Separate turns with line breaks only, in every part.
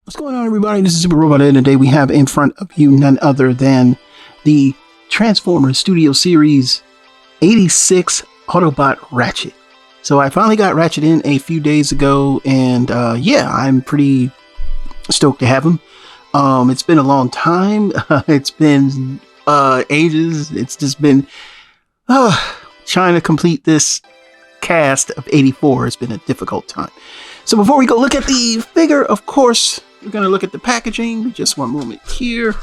What's going on, everybody? This is Super Robot, and today we have in front of you none other than the Transformers Studio Series 86 Autobot Ratchet. So I finally got Ratchet in a few days ago, and yeah, I'm pretty stoked to have him. It's been a long time. It's been ages. It's just been trying to complete this cast of 84 has been a difficult time. So before we go look at the figure, of course, we're going to look at the packaging. Just one moment here.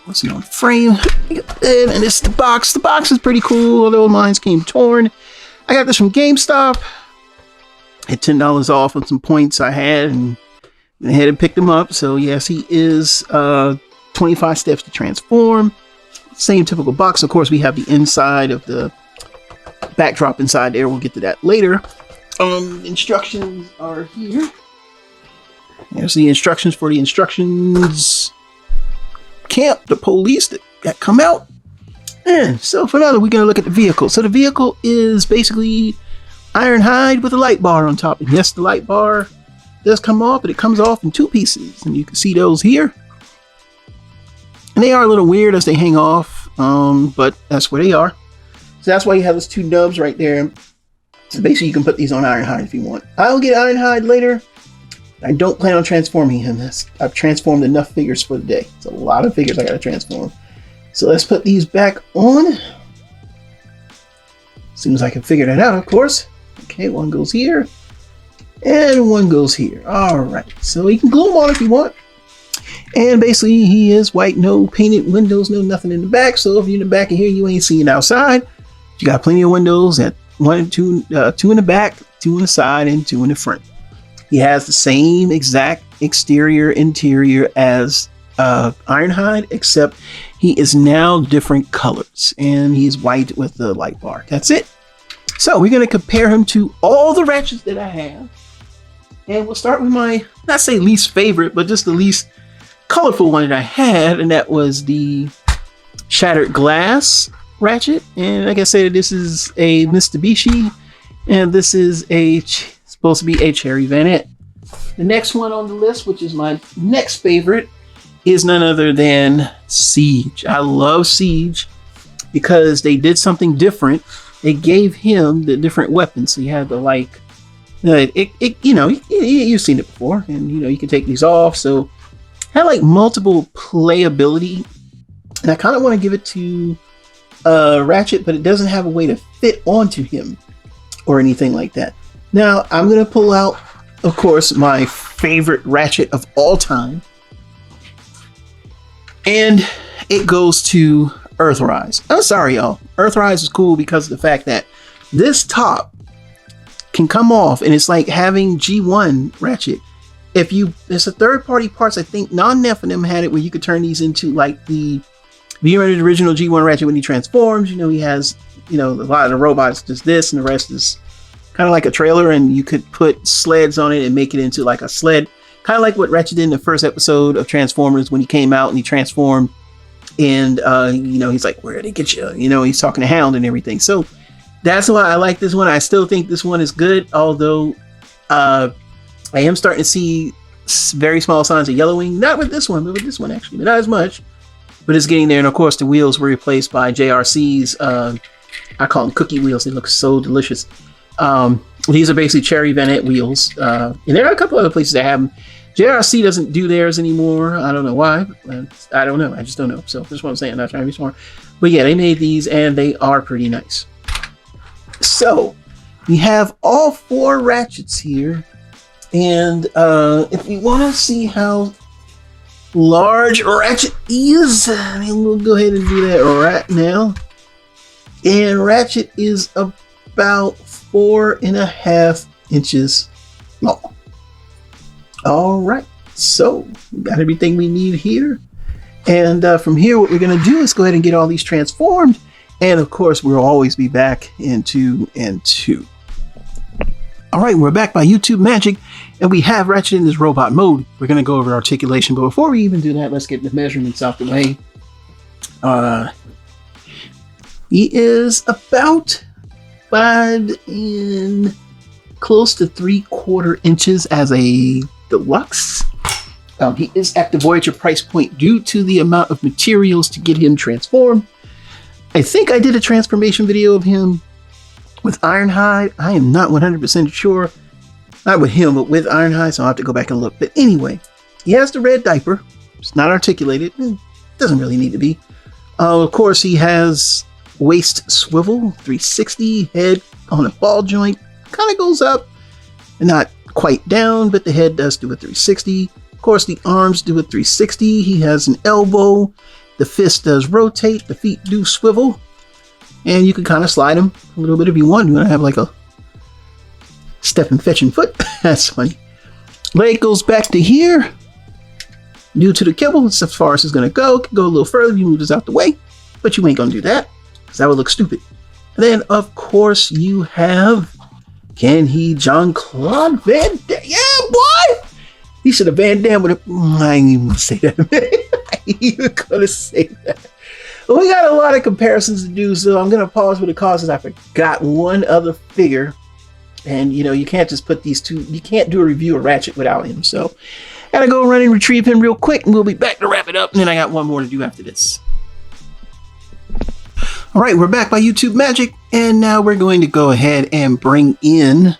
What's it on frame? And it's the box. The box is pretty cool, although mine's came torn. I got this from GameStop. At $10 off on some points I had, and I had and picked them up. So yes, he is 25 steps to transform. Same typical box. Of course, we have the inside of the backdrop inside there. We'll get to that later. Instructions are here. There's the instructions for the instructions camp, the police that come out. And so for now, we're going to look at the vehicle. So the vehicle is basically Ironhide with a light bar on top. And yes, the light bar does come off, but it comes off in two pieces. And you can see those here. And they are a little weird as they hang off, but that's where they are. So that's why you have those two nubs right there. So basically you can put these on Ironhide if you want. I'll get Ironhide later. I don't plan on transforming him. I've transformed enough figures for the day. It's a lot of figures I gotta transform. So let's put these back on. As soon as I can figure that out, of course. Okay, one goes here. And one goes here. Alright, so you can glue them on if you want. And basically he is white, no painted windows, no nothing in the back. So if you're in the back of here, you ain't seeing outside. You got plenty of windows at two in the back, two on the side, and two in the front. He has the same exact exterior, interior as Ironhide, except he is now different colors, and he's white with the light bar. That's it. So we're going to compare him to all the Ratchets that I have, and we'll start with my, not say least favorite, but just the least colorful one that I had, and that was the Shattered Glass Ratchet. And like I said, this is a Mitsubishi, and this is supposed to be a Cherry Vanette. The next one on the list, which is my next favorite, is none other than Siege. I love Siege because they did something different. They gave him the different weapons. So you have the you've seen it before, and you can take these off. So had like multiple playability, and I kind of want to give it to Ratchet, but it doesn't have a way to fit onto him or anything like that. Now I'm gonna pull out, of course, my favorite Ratchet of all time, and it goes to Earthrise. I'm sorry, y'all. Earthrise is cool because of the fact that this top can come off, and it's like having G1 Ratchet. It's a third-party parts. I think Non-Nef and them had it where you could turn these into like the original G1 Ratchet when he transforms. He has a lot of the robots just this, and the rest is kind of like a trailer, and you could put sleds on it and make it into like a sled, kind of like what Ratchet did in the first episode of Transformers when he came out and he transformed, and he's like, where did they get you? He's talking to Hound and everything. So that's why I like this one. I still think this one is good, although I am starting to see very small signs of yellowing. Not with this one, but with this one actually, but not as much. But it's getting there, and of course the wheels were replaced by JRC's. I call them cookie wheels. They look so delicious. These are basically Cherry Vanette wheels, and there are a couple other places that have them. JRC doesn't do theirs anymore. I don't know why. I don't know. I just don't know. So that's what I'm saying. I'm not trying to be smart, but yeah, they made these, and they are pretty nice. So we have all four Ratchets here, and if we want to see how large Ratchet is, we'll go ahead and do that right now. And Ratchet is about 4.5 inches long. All right, so we got everything we need here, and from here what we're going to do is go ahead and get all these transformed, and of course we'll always be back in 2 and 2. All right, we're back by YouTube magic, and we have Ratchet in this robot mode. We're going to go over articulation, but before we even do that, let's get the measurements out the way. He is about 5 and close to 3/4 inches as a Deluxe. He is at the Voyager price point due to the amount of materials to get him transformed. I think I did a transformation video of him with Ironhide. I am not 100% sure. Not with him, but with Ironhide, so I'll have to go back and look. But anyway, he has the red diaper. It's not articulated. Doesn't really need to be. Of course, he has waist swivel, 360, head on a ball joint. Kind of goes up, not quite down, but the head does do a 360. Of course, the arms do a 360. He has an elbow. The fist does rotate. The feet do swivel. And you can kind of slide them a little bit if you want. You want to have like a step and fetching foot. That's funny. Leg goes back to here. Due to the kibble, it's as far as it's going to go. Can go a little further if you move this out the way. But you ain't going to do that, because that would look stupid. And then, of course, you have... Can he Jean-Claude Van Damme? Yeah, boy! He should have Van Damme with it. I ain't even going to say that. I ain't even going to say that. Well, we got a lot of comparisons to do, so I'm going to pause with the causes. I forgot one other figure. And, you know, you can't just put these two... You can't do a review of Ratchet without him, so... Gotta go run and retrieve him real quick, and we'll be back to wrap it up. And then I got one more to do after this. All right, we're back by YouTube Magic, and now we're going to go ahead and bring in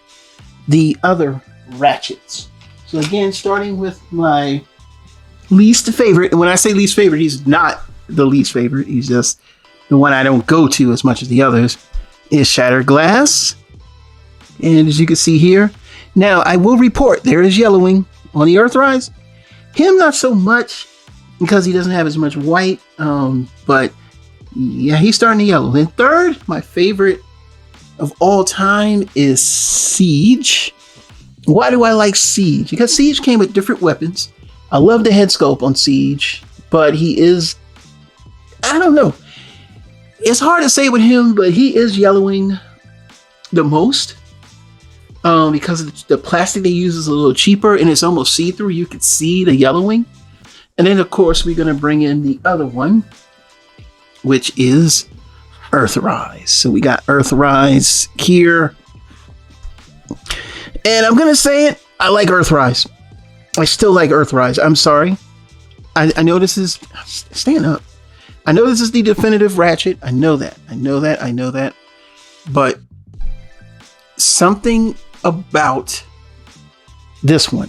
the other Ratchets. So again, starting with my least favorite, and when I say least favorite, he's not the least favorite. He's just the one I don't go to as much as the others, is Shattered Glass. And as you can see here, now I will report there is yellowing on the Earthrise. Him not so much, because he doesn't have as much white, but yeah, he's starting to yellow. Then third, my favorite of all time is Siege. Why do I like Siege? Because Siege came with different weapons. I love the head sculpt on Siege, but he is, I don't know. It's hard to say with him, but he is yellowing the most. Because the plastic they use is a little cheaper and it's almost see-through. You can see the yellowing. And then, of course, we're going to bring in the other one, which is Earthrise. So we got Earthrise here. And I'm going to say it. I like Earthrise. I still like Earthrise. I'm sorry. I know this is... Stand up. I know this is the definitive Ratchet. I know that. I know that. I know that. But something about this one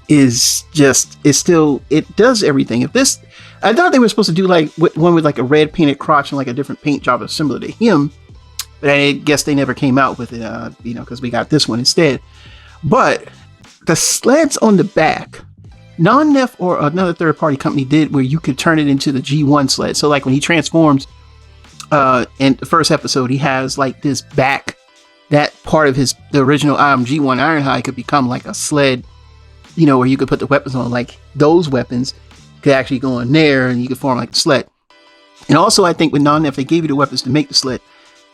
is just, it does everything. If this, I thought they were supposed to do like one with like a red painted crotch and like a different paint job similar to him, but I guess they never came out with it, you know, because we got this one instead. But the sleds on the back, Non-Nef or another third party company did where you could turn it into the G1 sled. So like when he transforms in the first episode, he has like this back, that part of the original G1 Ironhide could become like a sled, you know, where you could put the weapons on. Like those weapons could actually go in there and you could form like the sled. And also I think with Non-Nef, they gave you the weapons to make the sled.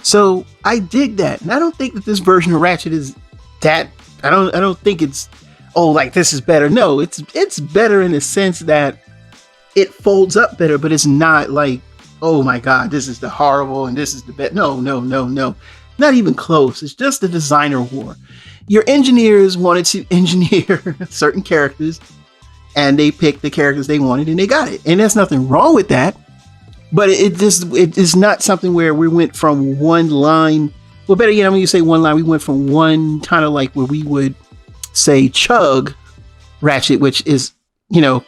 So I dig that. And I don't think that this version of Ratchet is that, I don't think it's, oh, like this is better. No, it's better in the sense that it folds up better, but it's not like, oh my God, this is the horrible and this is the best. No. Not even close. It's just a designer war. Your engineers wanted to engineer certain characters and they picked the characters they wanted and they got it. And there's nothing wrong with that. But it is not something where we went from one line. Well, better yet, when you say one line, we went from one kind of like where we would say chug Ratchet, which is, you know,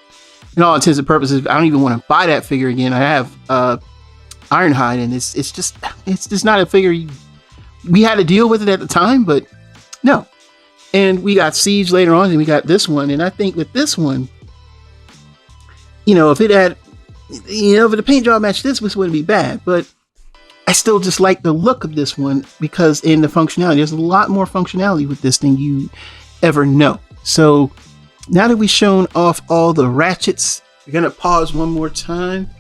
in all intents and purposes, I don't even want to buy that figure again. I have Ironhide, and it's just not a figure we had to deal with it at the time, but no. And we got Siege later on, and we got this one. And I think with this one, you know, if it had, you know, if the paint job matched this wouldn't be bad. But I still just like the look of this one because in the functionality, there's a lot more functionality with this than you ever know. So now that we've shown off all the Ratchets, we're going to pause one more time.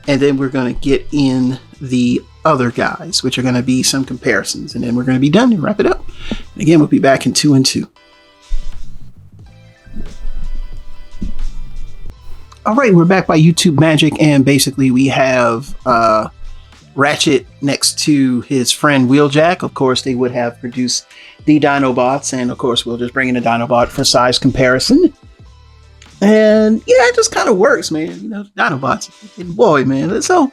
And then we're going to get in the other guys, which are going to be some comparisons. And then we're going to be done and wrap it up. And again, we'll be back in 2 and 2. All right, we're back by YouTube Magic. And basically we have Ratchet next to his friend Wheeljack. Of course, they would have produced the Dinobots. And of course, we'll just bring in a Dinobot for size comparison. And yeah, it just kind of works, man. You know, Dinobots, and boy, man. So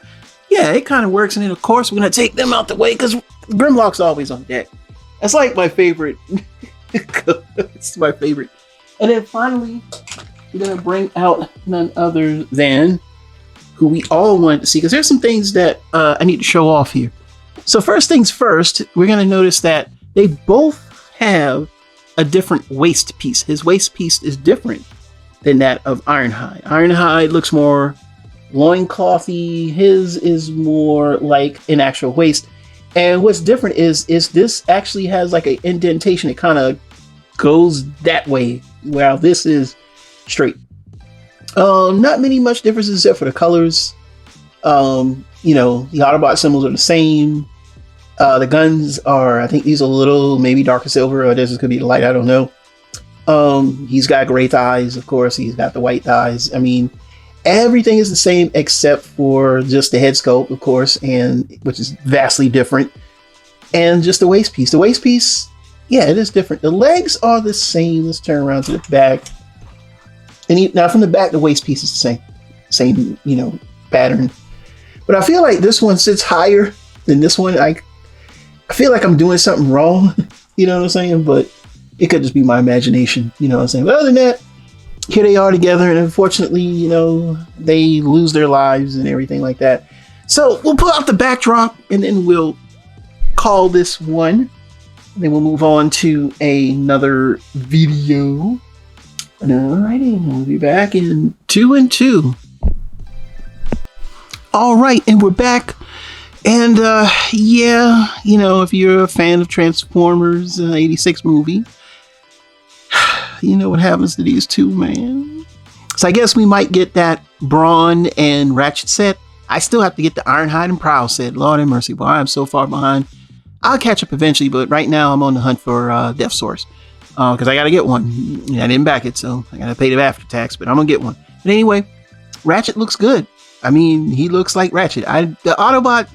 yeah, it kind of works. And then of course we're gonna take them out the way because Grimlock's always on deck. That's like my favorite. It's my favorite. And then finally, we're gonna bring out none other than who we all wanted to see, because there's some things that I need to show off here. So first things first, we're gonna notice that they both have a different waist piece. His waist piece is different than that of Ironhide. Ironhide looks more loinclothy. His is more like an actual waist. And what's different is this actually has like an indentation. It kind of goes that way, while this is straight. Not much differences except for the colors. You know, the Autobot symbols are the same. The guns are, I think these are a little maybe darker silver, or this could be the light, I don't know. He's got gray thighs, of course. He's got the white thighs. I mean, everything is the same except for just the head sculpt, of course, and which is vastly different. And just the waist piece. The waist piece, yeah, it is different. The legs are the same. Let's turn around to the back. And now from the back, the waist piece is the same, you know, pattern. But I feel like this one sits higher than this one. I feel like I'm doing something wrong, you know what I'm saying? But it could just be my imagination, you know what I'm saying? But other than that, here they are together, and unfortunately, you know, they lose their lives and everything like that. So we'll pull out the backdrop, and then we'll call this one. And then we'll move on to another video. Alrighty, we'll be back in 2 and 2. Alright, and we're back. And yeah, you know, if you're a fan of Transformers 86 movie, you know what happens to these two, man. So I guess we might get that Brawn and Ratchet set. I still have to get the Ironhide and Prowl set. Lord have mercy, boy, I'm so far behind. I'll catch up eventually, but right now I'm on the hunt for Death Source. Because I got to get one. I didn't back it, so I got to pay the after tax, but I'm going to get one. But anyway, Ratchet looks good. I mean, he looks like Ratchet. The Autobot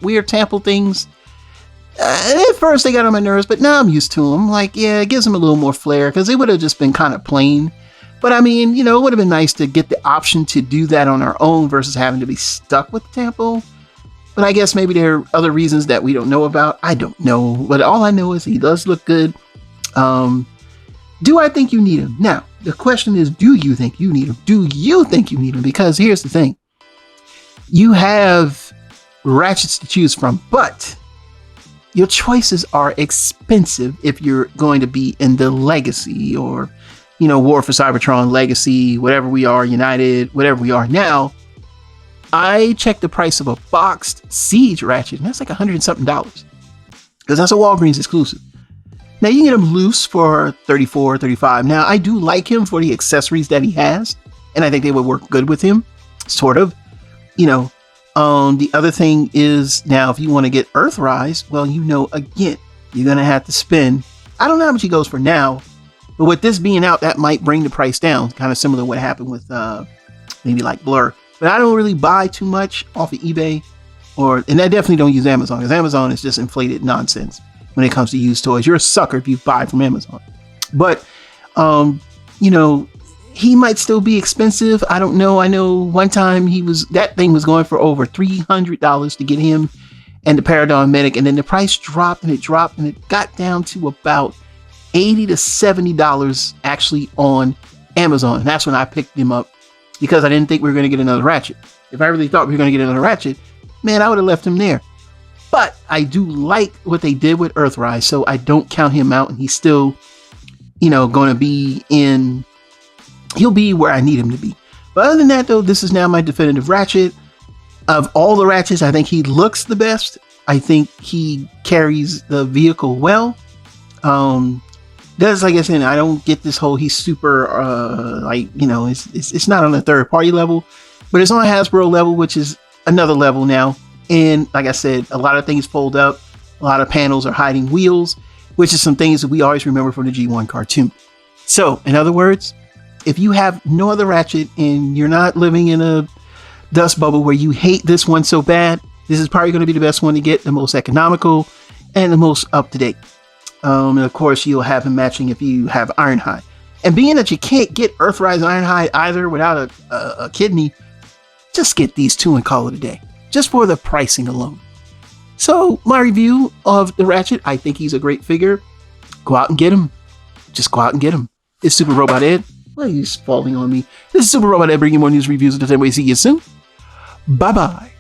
weird Tample things, at first they got on my nerves, but now I'm used to them. Like, yeah, it gives them a little more flair, because it would have just been kind of plain. But I mean, you know, it would have been nice to get the option to do that on our own versus having to be stuck with the Tample. But I guess maybe there are other reasons that we don't know about. I don't know. But all I know is he does look good. Do I think you need him? Now, the question is, do you think you need him? Do you think you need him? Because here's the thing. You have Ratchets to choose from, but your choices are expensive if you're going to be in the Legacy or, you know, War for Cybertron Legacy, whatever we are, United, whatever we are now. I checked the price of a boxed Siege Ratchet, and that's like $100 and something, because that's a Walgreens exclusive. Now you can get him loose for $34, $35. Now I do like him for the accessories that he has, and I think they would work good with him, sort of. You know, the other thing is, now if you want to get Earthrise, well, you know, again, you're gonna have to spend. I don't know how much he goes for now, but with this being out, that might bring the price down, kind of similar to what happened with maybe like Blur. But I don't really buy too much off of eBay, and I definitely don't use Amazon, because Amazon is just inflated nonsense when it comes to used toys. You're a sucker if you buy from Amazon. But you know, he might still be expensive. I don't know. I know one time that thing was going for over $300 to get him and the Paradigm Medic, and then the price dropped and it got down to about $80 to $70 actually on Amazon. And that's when I picked him up, because I didn't think we were going to get another Ratchet. If I really thought we were going to get another Ratchet, man, I would have left him there. But I do like what they did with Earthrise, so I don't count him out, and he's still, you know, going to be he'll be where I need him to be. But other than that, though, this is now my definitive Ratchet. Of all the Ratchets, I think he looks the best. I think he carries the vehicle well. That's like I said, I don't get this whole he's super like, you know, it's not on a third party level, but it's on a Hasbro level, which is another level now. And like I said, a lot of things fold up, a lot of panels are hiding wheels, which is some things that we always remember from the G1 cartoon. So in other words, if you have no other Ratchet and you're not living in a dust bubble where you hate this one so bad, this is probably going to be the best one to get, the most economical and the most up to date. And of course, you'll have him matching if you have Ironhide. And being that you can't get Earthrise Ironhide either without a kidney, just get these two and call it a day, just for the pricing alone. So my review of the Ratchet, I think he's a great figure. Go out and get him. Just go out and get him. It's Super Robot Ed. Well, he's falling on me. This is Super Robot Ed bringing more news, reviews, and the same way. See you soon. Bye-bye.